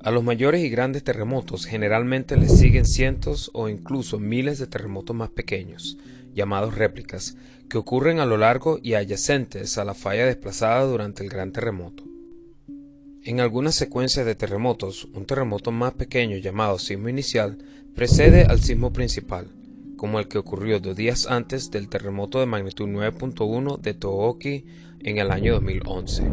A los mayores y grandes terremotos generalmente les siguen cientos o incluso miles de terremotos más pequeños, llamados réplicas, que ocurren a lo largo y adyacentes a la falla desplazada durante el gran terremoto. En algunas secuencias de terremotos, un terremoto más pequeño llamado sismo inicial precede al sismo principal, como el que ocurrió 2 días antes del terremoto de magnitud 9.1 de Tohoku en el año 2011.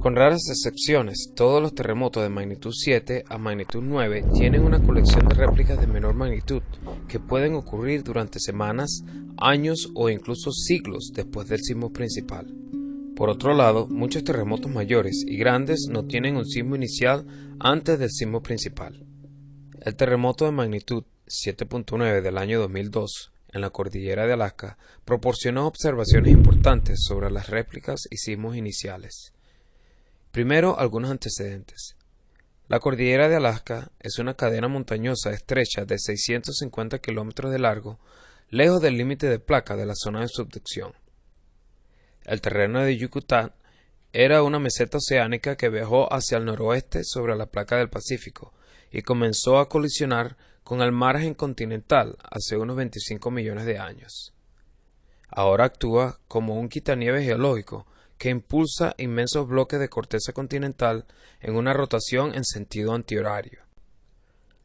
Con raras excepciones, todos los terremotos de magnitud 7 a magnitud 9 tienen una colección de réplicas de menor magnitud que pueden ocurrir durante semanas, años o incluso siglos después del sismo principal. Por otro lado, muchos terremotos mayores y grandes no tienen un sismo inicial antes del sismo principal. El terremoto de magnitud 7.9 del año 2002 en la cordillera de Alaska proporcionó observaciones importantes sobre las réplicas y sismos iniciales. Primero, algunos antecedentes. La cordillera de Alaska es una cadena montañosa estrecha de 650 kilómetros de largo, lejos del límite de placa de la zona de subducción. El terreno de Yucatán era una meseta oceánica que viajó hacia el noroeste sobre la placa del Pacífico y comenzó a colisionar con el margen continental hace unos 25 millones de años. Ahora actúa como un quitanieves geológico que impulsa inmensos bloques de corteza continental en una rotación en sentido antihorario.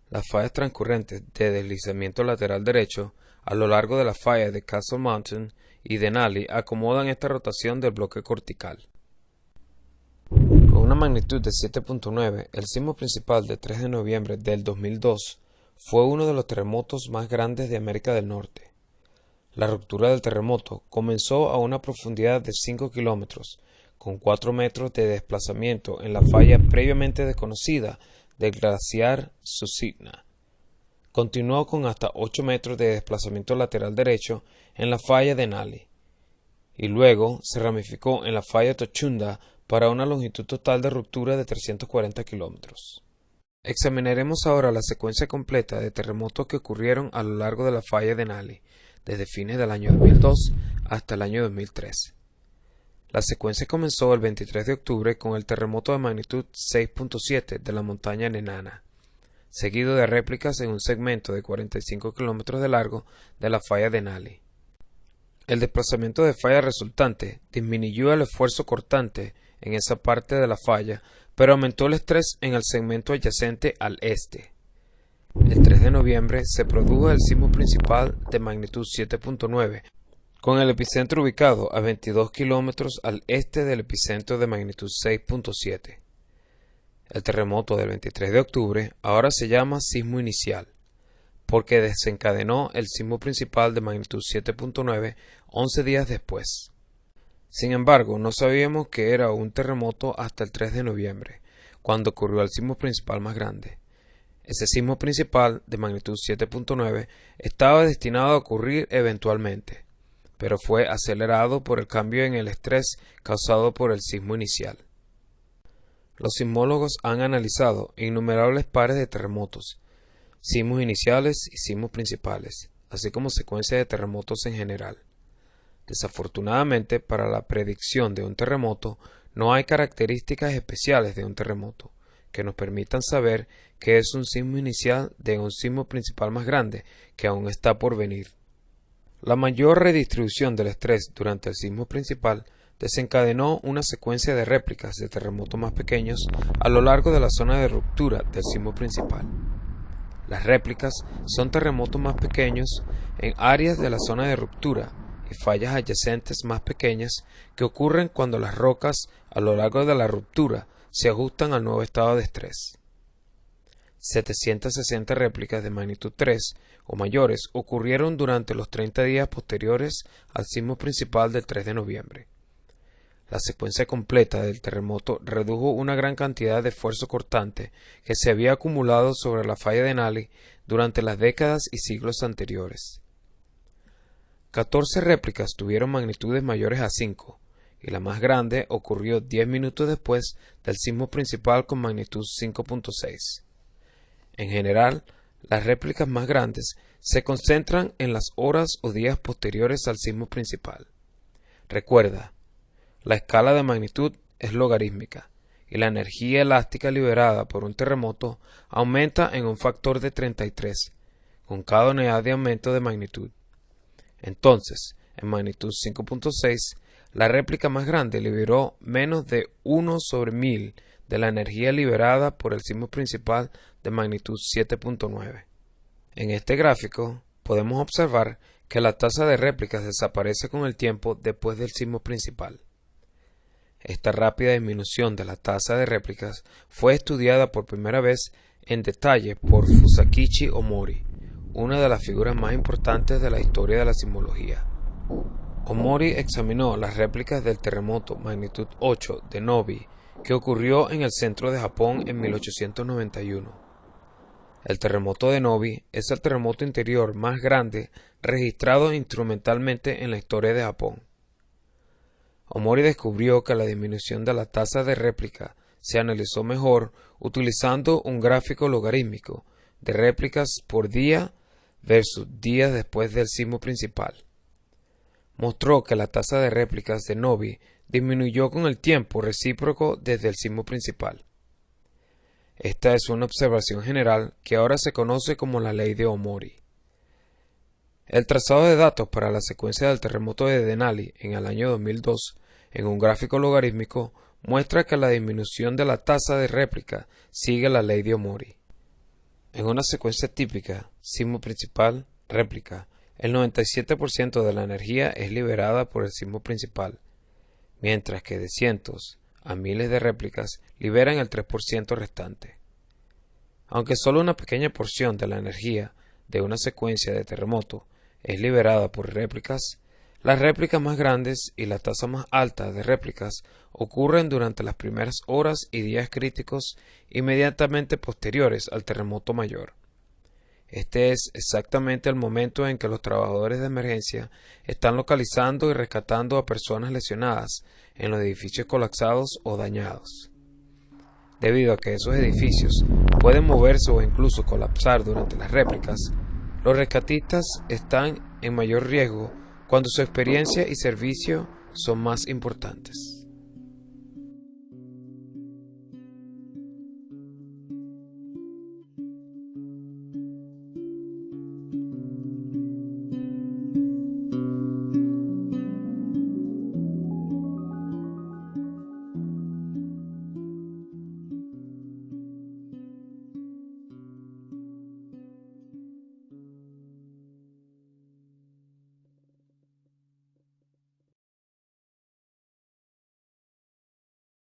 Las fallas transcurrentes de deslizamiento lateral derecho a lo largo de las fallas de Castle Mountain y Denali acomodan esta rotación del bloque cortical. Con una magnitud de 7.9, el sismo principal de 3 de noviembre del 2002 fue uno de los terremotos más grandes de América del Norte. La ruptura del terremoto comenzó a una profundidad de 5 kilómetros, con 4 metros de desplazamiento en la falla previamente desconocida del glaciar Susitna. Continuó con hasta 8 metros de desplazamiento lateral derecho en la falla Denali, y luego se ramificó en la falla Tochunda para una longitud total de ruptura de 340 kilómetros. Examinaremos ahora la secuencia completa de terremotos que ocurrieron a lo largo de la falla Denali, desde fines del año 2002 hasta el año 2003. La secuencia comenzó el 23 de octubre con el terremoto de magnitud 6.7 de la montaña Nenana, seguido de réplicas en un segmento de 45 kilómetros de largo de la falla Denali. El desplazamiento de falla resultante disminuyó el esfuerzo cortante en esa parte de la falla, pero aumentó el estrés en el segmento adyacente al este. El 3 de noviembre se produjo el sismo principal de magnitud 7.9, con el epicentro ubicado a 22 kilómetros al este del epicentro de magnitud 6.7. El terremoto del 23 de octubre ahora se llama sismo inicial, porque desencadenó el sismo principal de magnitud 7.9 11 días después. Sin embargo, no sabíamos que era un terremoto hasta el 3 de noviembre, cuando ocurrió el sismo principal más grande. Ese sismo principal de magnitud 7.9 estaba destinado a ocurrir eventualmente, pero fue acelerado por el cambio en el estrés causado por el sismo inicial. Los sismólogos han analizado innumerables pares de terremotos, sismos iniciales y sismos principales, así como secuencias de terremotos en general. Desafortunadamente, para la predicción de un terremoto, no hay características especiales de un terremoto que nos permitan saber qué es un sismo inicial de un sismo principal más grande que aún está por venir. La mayor redistribución del estrés durante el sismo principal desencadenó una secuencia de réplicas de terremotos más pequeños a lo largo de la zona de ruptura del sismo principal. Las réplicas son terremotos más pequeños en áreas de la zona de ruptura y fallas adyacentes más pequeñas que ocurren cuando las rocas a lo largo de la ruptura se ajustan al nuevo estado de estrés. 760 réplicas de magnitud 3 o mayores ocurrieron durante los 30 días posteriores al sismo principal del 3 de noviembre. La secuencia completa del terremoto redujo una gran cantidad de esfuerzo cortante que se había acumulado sobre la falla Denali durante las décadas y siglos anteriores. 14 réplicas tuvieron magnitudes mayores a 5, y la más grande ocurrió 10 minutos después del sismo principal con magnitud 5.6. En general, las réplicas más grandes se concentran en las horas o días posteriores al sismo principal. Recuerda, la escala de magnitud es logarítmica y la energía elástica liberada por un terremoto aumenta en un factor de 33, con cada unidad de aumento de magnitud. Entonces, en magnitud 5.6, la réplica más grande liberó menos de 1/1000 de la energía liberada por el sismo principal de magnitud 7.9. En este gráfico podemos observar que la tasa de réplicas desaparece con el tiempo después del sismo principal. Esta rápida disminución de la tasa de réplicas fue estudiada por primera vez en detalle por Fusakichi Omori, una de las figuras más importantes de la historia de la sismología. Omori examinó las réplicas del terremoto magnitud 8 de Nobi que ocurrió en el centro de Japón en 1891. El terremoto de Nobi es el terremoto interior más grande registrado instrumentalmente en la historia de Japón. Omori descubrió que la disminución de la tasa de réplica se analizó mejor utilizando un gráfico logarítmico de réplicas por día versus días después del sismo principal. Mostró que la tasa de réplicas de Nobi disminuyó con el tiempo recíproco desde el sismo principal. Esta es una observación general que ahora se conoce como la ley de Omori. El trazado de datos para la secuencia del terremoto de Denali en el año 2002 en un gráfico logarítmico muestra que la disminución de la tasa de réplica sigue la ley de Omori. En una secuencia típica, sismo principal, réplica, el 97% de la energía es liberada por el sismo principal, mientras que de cientos a miles de réplicas liberan el 3% restante. Aunque solo una pequeña porción de la energía de una secuencia de terremoto es liberada por réplicas, las réplicas más grandes y la tasa más alta de réplicas ocurren durante las primeras horas y días críticos inmediatamente posteriores al terremoto mayor. Este es exactamente el momento en que los trabajadores de emergencia están localizando y rescatando a personas lesionadas en los edificios colapsados o dañados. Debido a que esos edificios pueden moverse o incluso colapsar durante las réplicas, los rescatistas están en mayor riesgo cuando su experiencia y servicio son más importantes.